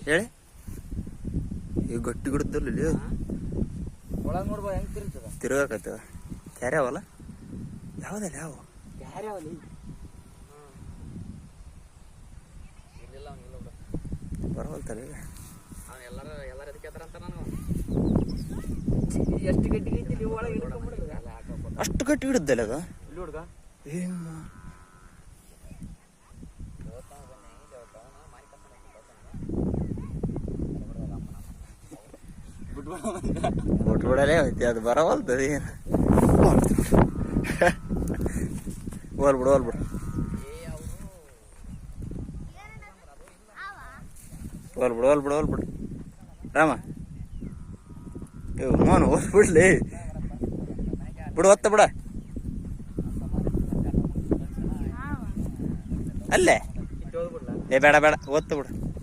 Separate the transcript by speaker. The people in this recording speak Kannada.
Speaker 1: ಹೇಳಿ ಈಗ ಗಟ್ಟಿ ಗಿಡದಲ್ಲಿ ಇಲ್ಲಿ
Speaker 2: ಒಳಗೆ ನೋಡ್ಬೋ ಹೆಂಗೆ ತಿರುಗ್ತದ
Speaker 1: ತಿರುಗಾಕತ್ತವ ಕ್ಯಾರ್ಯಾವಲ್ಲ ಯಾವ್ದಲ್ಲ ಯಾವ
Speaker 2: ಯಾರ್ಯಾವಲ್ಲಿ
Speaker 1: ಬರವಲ್ತಾರೆ ಈಗ
Speaker 2: ಎಲ್ಲರೂ ಅದಕ್ಕೆ ಅಂತ ನಾನು ಎಷ್ಟು ಗಟ್ಟಿ ಗಟ್ಟಿ ನೀವು ಒಳಗೆ
Speaker 1: ಅಷ್ಟು ಗಟ್ಟಿ ಗಿಡದ್ದಲ್ಲ ಅದು
Speaker 2: ಇಲ್ಲಿ ಹುಡುಗ
Speaker 1: ಏನು ಬಿಟ್ಬಿಡಲೇ ಹೋಯ್ತಿ ಅದು ಬರವಲ್ತದ ಏನು ಹೋಲ್ಬಿಡು ಹೋಲ್ಬಿಡು ಹೋಲ್ಬಿಡು ಹೋಲ್ಬಿಡು ಹೋಲ್ಬಿಡು ರಾಮ ಇವ್ ಮೋನು ಹೋಲ್ಬಿಡ್ಲಿ ಬಿಡು ಒತ್ತ ಬಿಡ ಅಲ್ಲೇ ಏ ಬೇಡ ಬೇಡ ಒತ್ತು ಬಿಡು